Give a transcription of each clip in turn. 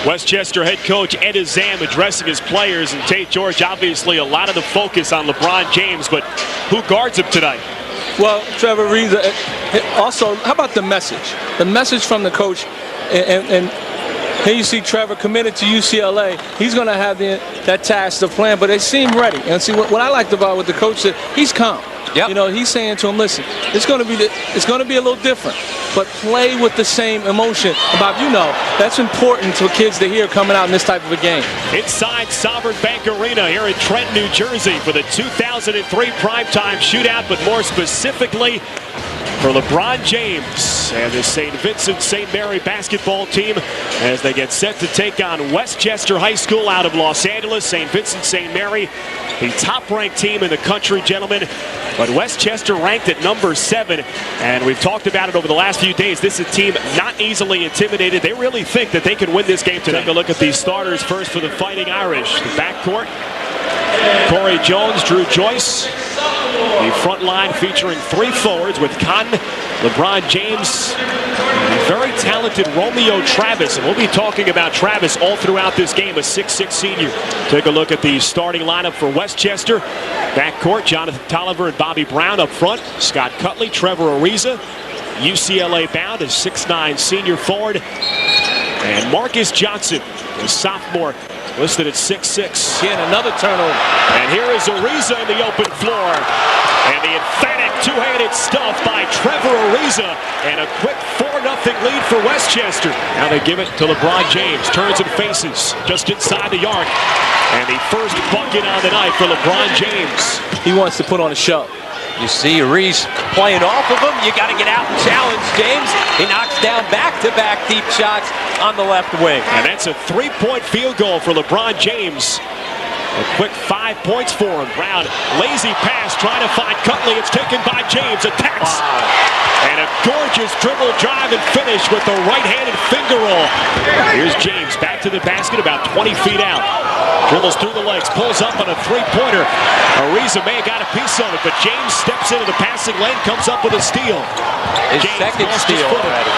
Westchester head coach Ed Azam addressing his players, and Tate George, obviously a lot of the focus on LeBron James, but who guards him tonight? Well, Trevor Ariza. Also, how about the message? The message from the coach, and here you see Trevor committed to UCLA. He's going to have that task to plan, but they seem ready. And see what I liked about what the coach said. He's calm. Yep. You know, he's saying to him, listen, it's going to be a little different, but play with the same emotion. Bob, you know, that's important for kids to hear coming out in this type of a game. Inside Sovereign Bank Arena here in Trenton, New Jersey for the 2003 primetime shootout, but more specifically for LeBron James and the St. Vincent St. Mary basketball team as they get set to take on Westchester High School out of Los Angeles. St. Vincent St. Mary, the top-ranked team in the country, gentlemen, but Westchester ranked at number 7, and we've talked about it over the last few days. This is a team not easily intimidated. They really think that they can win this game tonight. Take a look at these starters first for the Fighting Irish. The backcourt, Corey Jones, Drew Joyce. The front line featuring 3 forwards with Cotton, LeBron James, and very talented Romeo Travis. And we'll be talking about Travis all throughout this game, a 6'6 senior. Take a look at the starting lineup for Westchester. Backcourt, Jonathan Tolliver and Bobby Brown up front. Scott Cutley, Trevor Ariza. UCLA bound, a 6'9 senior forward. And Marcus Johnson, a sophomore, listed at 6'6". Again, another turnover. And here is Ariza in the open floor. And the emphatic two-handed stuff by Trevor Ariza. And a quick 4-0 lead for Westchester. Now they give it to LeBron James. Turns and faces just inside the arc. And the first bucket on the night for LeBron James. He wants to put on a show. You see Ariza playing off of him. You got to get out and challenge James. He knocks down back-to-back deep shots on the left wing. And that's a 3-point field goal for LeBron James. A quick 5 points for him. Brown, lazy pass, trying to find Cutley. It's taken by James. Attacks. Wow. And a gorgeous dribble drive and finish with the right-handed finger roll. Here's James back to the basket, about 20 feet out. Dribbles through the legs, pulls up on a 3-pointer. Ariza may have got a piece of it, but James steps into the passing lane, comes up with a steal. His second steal already.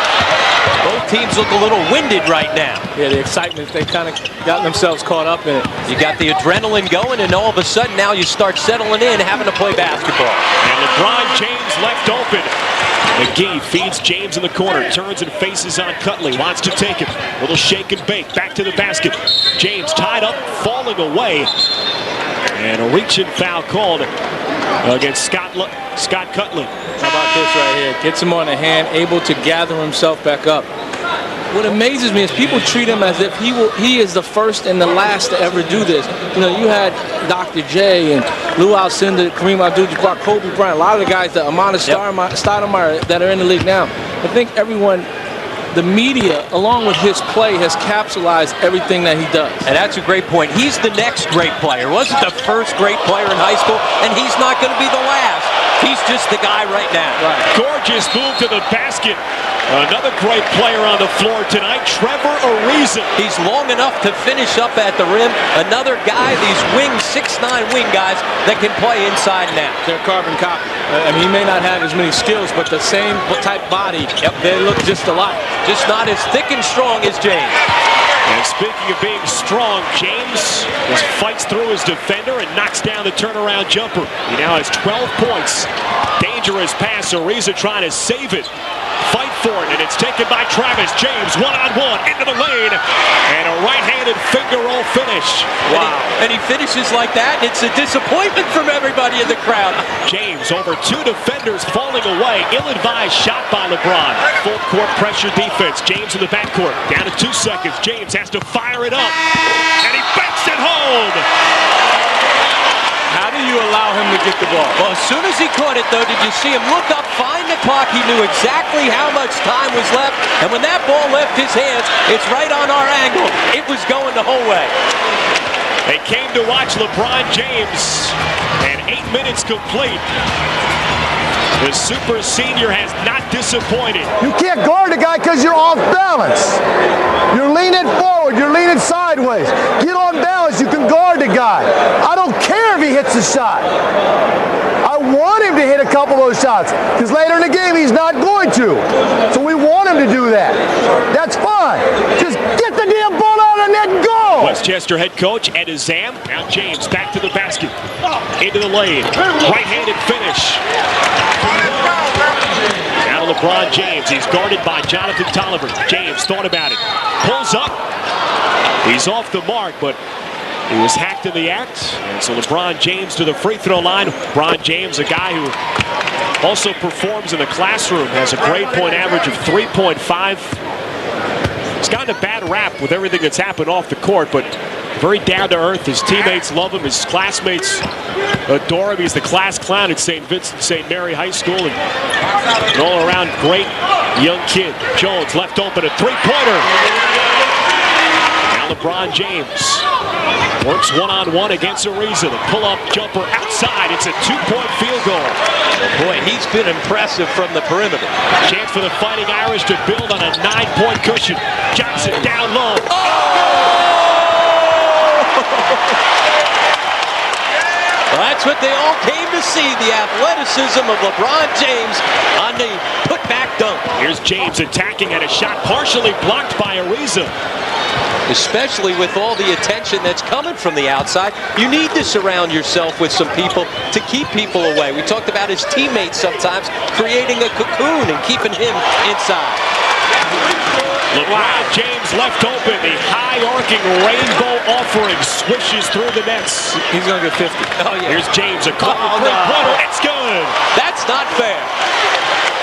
Both teams look a little winded right now. Yeah, the excitement, they kind of got themselves caught up in it. You got the adrenaline going, and all of a sudden now you start settling in, having to play basketball. And LeBron James left open. McGee feeds James in the corner, turns and faces on Cutley, wants to take it. Little shake and bake, back to the basket. James tied up, falling away. And a reaching foul called against Scott Cutley. How about this right here? Gets him on the hand, able to gather himself back up. What amazes me is people treat him as if he is the first and the last to ever do this. You know, you had Dr. J and Lou Alcindor, Kareem Abdul-Jabbar, Kobe Bryant, a lot of the guys, the Amanda Stoudemire that are in the league now. I think everyone, the media, along with his play, has capsulized everything that he does. And that's a great point. He's the next great player. Wasn't the first great player in high school, and he's not going to be the last. He's just the guy right now. Right. Gorgeous move to the basket. Another great player on the floor tonight, Trevor Ariza. He's long enough to finish up at the rim. Another guy, these 6'9" wing guys that can play inside and out. They're carbon copy. I mean, he may not have as many skills, but the same type body. Yep. They look just alike. Just not as thick and strong as James. And speaking of being strong, James just fights through his defender and knocks down the turnaround jumper. He now has 12 points. Dangerous pass, Ariza trying to save it. Fight for it, and it's taken by Travis. James, one-on-one, into the lane, and a right-handed finger roll finish. Wow. And he finishes like that, it's a disappointment from everybody in the crowd. James over 2 defenders falling away. Ill-advised shot by LeBron. Full court pressure defense. James in the backcourt. Down to 2 seconds. James has to fire it up, and he banks it home. How do you allow him to get the ball? Well, as soon as he caught it, though, did you see him look up, find the clock? He knew exactly how much time was left. And when that ball left his hands, it's right on our angle. It was going the whole way. They came to watch LeBron James, and 8 minutes complete. The super senior has not disappointed. You can't guard a guy because you're off balance. You're leaning forward, you're leaning sideways. Get on balance, you can guard the guy. I don't care if he hits a shot. I want him to hit a couple of those shots because later in the game he's not going to. So we want him to do that. That's fine. Just get the damn ball out of Westchester head coach Ed Azam. Now James back to the basket. Into the lane. Right-handed finish. Now LeBron James. He's guarded by Jonathan Tolliver. James thought about it. Pulls up. He's off the mark, but he was hacked in the act. And so LeBron James to the free throw line. LeBron James, a guy who also performs in the classroom, has a grade point average of 3.5. He's gotten a bad rap with everything that's happened off the court, but very down to earth. His teammates love him. His classmates adore him. He's the class clown at St. Vincent St. Mary High School, and an all-around great young kid. Jones left open, a three-pointer. Now LeBron James works one-on-one against Ariza. The pull-up jumper outside. It's a two-point field goal. Boy, he's been impressive from the perimeter. Chance for the Fighting Irish to build on a 9-point cushion. Johnson down low. Well, that's what they all came to see, the athleticism of LeBron James on the putback dunk. Here's James attacking at a shot partially blocked by Ariza. Especially with all the attention that's coming from the outside, you need to surround yourself with some people to keep people away. We talked about his teammates sometimes creating a cocoon and keeping him inside. LeBron James left open. The high-arcing rainbow offering swishes through the nets. He's going to get 50. Oh, yeah. Here's James, a corner three-pointer. It's good. That's not fair.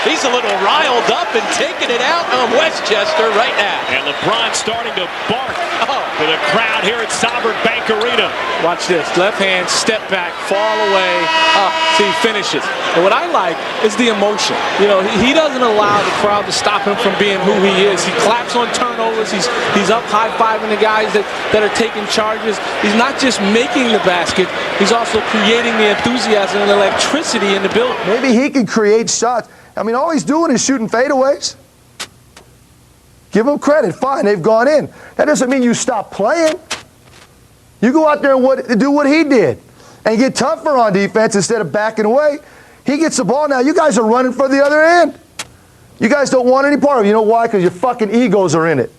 He's a little riled up and taking it out on Westchester right now. And LeBron starting to bark for the crowd here at Sovereign Bank Arena. Watch this. Left hand, step back, fall away. See, he finishes. And what I like is the emotion. You know, he doesn't allow the crowd to stop him from being who he is. He claps on turnovers. He's up high-fiving the guys that are taking charges. He's not just making the basket. He's also creating the enthusiasm and electricity in the building. Maybe he can create shots. I mean, all he's doing is shooting fadeaways. Give him credit. Fine, they've gone in. That doesn't mean you stop playing. You go out there and do what he did and get tougher on defense instead of backing away. He gets the ball now. You guys are running for the other end. You guys don't want any part of it. You know why? Because your fucking egos are in it.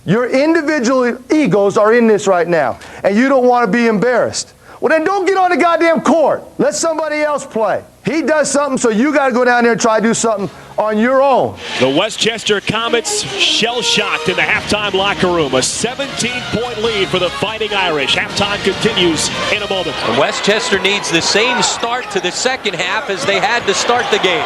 Your individual egos are in this right now, and you don't want to be embarrassed. Well, then don't get on the goddamn court. Let somebody else play. He does something, so you got to go down there and try to do something on your own. The Westchester Comets shell-shocked in the halftime locker room. A 17-point lead for the Fighting Irish. Halftime continues in a moment. And Westchester needs the same start to the second half as they had to start the game.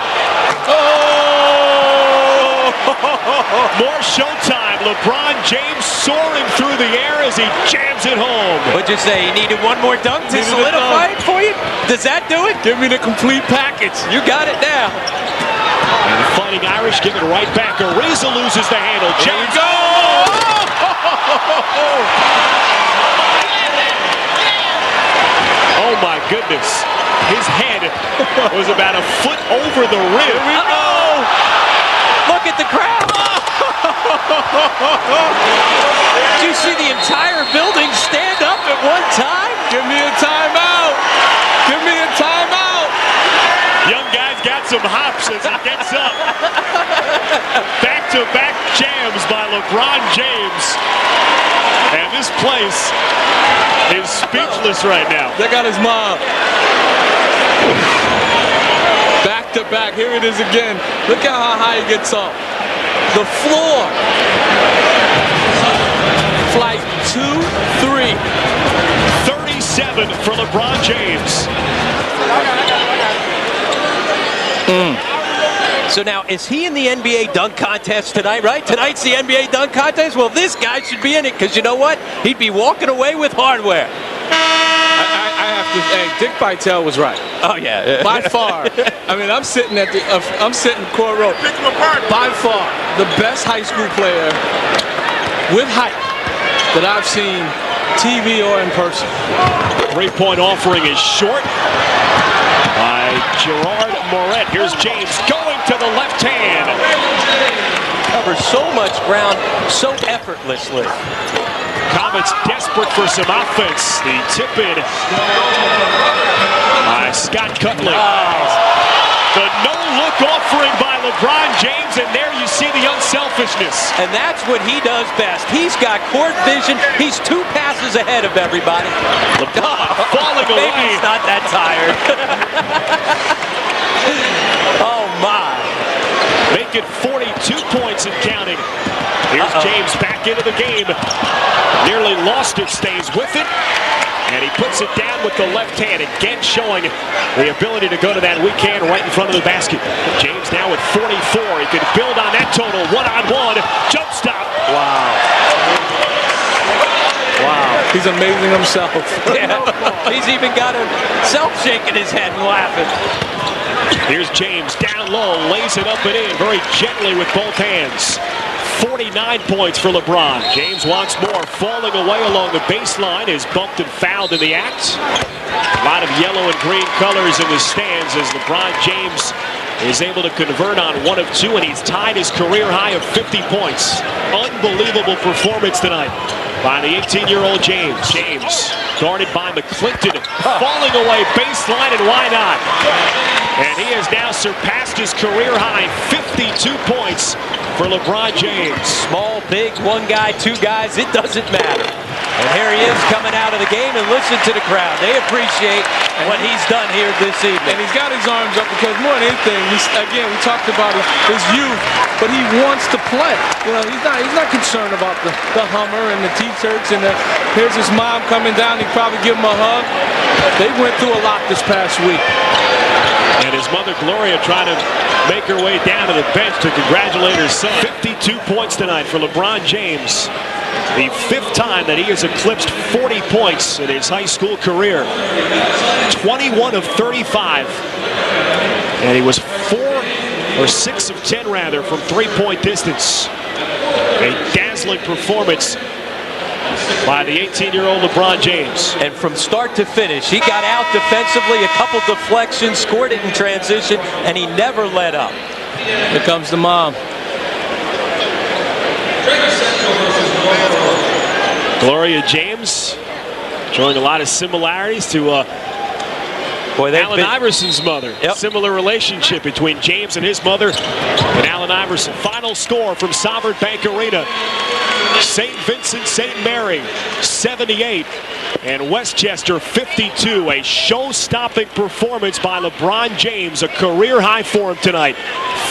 More showtime. LeBron James soaring through the air as he jams it home. What'd you say? You needed one more dunk to solidify it for you? Does that do it? Give me the complete package. You got it now. And the Fighting Irish give it right back. Ariza loses the handle. James. Go! Oh my goodness. His head was about a foot over the rim. Look at the crowd. Did you see the entire building stand up at one time? Give me a timeout. Give me a timeout. Young guy's got some hops as he gets up. Back-to-back jams by LeBron James. And this place is speechless right now. They got his mom. Back-to-back. Here it is again. Look at how high he gets up. The floor. Flight 2, 3. 37 for LeBron James. So now, is he in the NBA dunk contest tonight, right? Tonight's the NBA dunk contest? Well, this guy should be in it, because you know what? He'd be walking away with hardware. I have to. Hey, Dick Vitale was right. Oh yeah, By far. I mean, I'm sitting court row. By far, the best high school player with height that I've seen, TV or in person. Three-point offering is short by Gerard Moret. Here's James going to the left hand. Covers so much ground so effortlessly. Comets desperate for some offense. The tip in by Scott Cutley. The no-look offering by LeBron James, and there you see the unselfishness. And that's what he does best. He's got court vision. He's 2 passes ahead of everybody. LeBron falling Maybe away. he's not that tired. Oh, my. Make it 42 points and counting. Here's James back into the game. Nearly lost it, stays with it. And he puts it down with the left hand, again showing the ability to go to that weak hand right in front of the basket. James now at 44. He could build on that total. One-on-one. Jump stop. Wow. Wow. He's amazing himself. Yeah. He's even got himself shaking his head and laughing. Here's James down low, lays it up and in very gently with both hands. 49 points for LeBron. James wants more, falling away along the baseline, is bumped and fouled in the act. A lot of yellow and green colors in the stands as LeBron James is able to convert on 1 of 2, and he's tied his career high of 50 points. Unbelievable performance tonight by the 18-year-old James. James guarded by McClinton, falling away baseline, and why not? And he has now surpassed his career high, 52 points for LeBron James. Small, big, 1 guy, 2 guys, it doesn't matter. And here he is coming out of the game, and listen to the crowd. They appreciate what he's done here this evening. And he's got his arms up because more than anything, again, we talked about his youth, but he wants to play. You know, he's not concerned about the Hummer and the T-shirts and here's his mom coming down. He'd probably give him a hug. They went through a lot this past week. And his mother, Gloria, trying to make her way down to the bench to congratulate her son. 52 points tonight for LeBron James. The 5th time that he has eclipsed 40 points in his high school career. 21 of 35. And he was 6 of 10 rather from 3-point distance. A dazzling performance by the 18-year-old LeBron James. And from start to finish, he got out defensively, a couple deflections, scored it in transition, and he never let up. Here comes the mom. Gloria James showing a lot of similarities to Allen Iverson's mother. Yep. Similar relationship between James and his mother and Allen Iverson. Final score from Sovereign Bank Arena. St. Vincent St. Mary 78 and Westchester 52. A show-stopping performance by LeBron James, a career high for him tonight.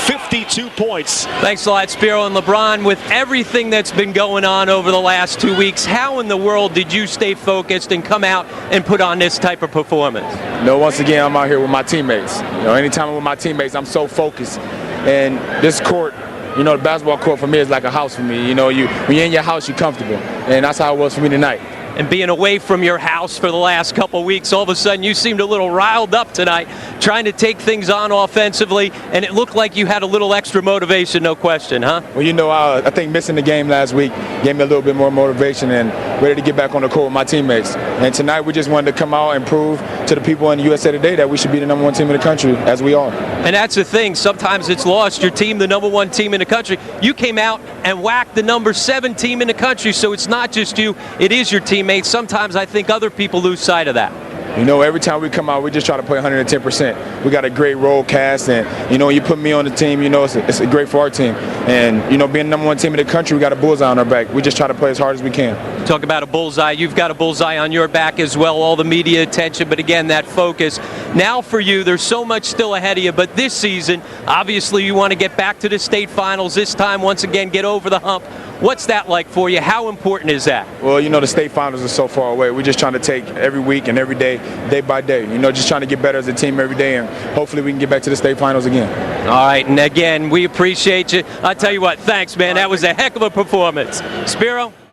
52 points. Thanks a lot, Spiro. And LeBron, with everything that's been going on over the last 2 weeks, how in the world did you stay focused and come out and put on this type of performance? No, once again, I'm out here with my teammates. You know, anytime I'm with my teammates, I'm so focused. And this court, you know, the basketball court for me is like a house for me. You know, when you're in your house, you're comfortable. And that's how it was for me tonight. And being away from your house for the last couple of weeks, all of a sudden you seemed a little riled up tonight, trying to take things on offensively, and it looked like you had a little extra motivation, no question, huh? Well, you know, I think missing the game last week gave me a little bit more motivation and ready to get back on the court with my teammates. And tonight we just wanted to come out and prove to the people in the USA Today that we should be the #1 team in the country, as we are. And that's the thing. Sometimes it's lost. Your team, the #1 team in the country. You came out and whacked the #7 team in the country, so it's not just you, it is your teammates. Sometimes I think other people lose sight of that. You know, every time we come out, we just try to play 110%. We got a great role cast, and, you know, you put me on the team, you know, it's great for our team. And, you know, being the #1 team in the country, we got a bullseye on our back. We just try to play as hard as we can. Talk about a bullseye. You've got a bullseye on your back as well, all the media attention, but again, that focus. Now for you, there's so much still ahead of you, but this season, obviously you want to get back to the state finals this time, once again, get over the hump. What's that like for you? How important is that? Well, you know, the state finals are so far away. We're just trying to take every week and every day, day by day. You know, just trying to get better as a team every day, and hopefully we can get back to the state finals again. All right, and again, we appreciate you. I'll tell you what, thanks, man. That was a heck of a performance. Spiro?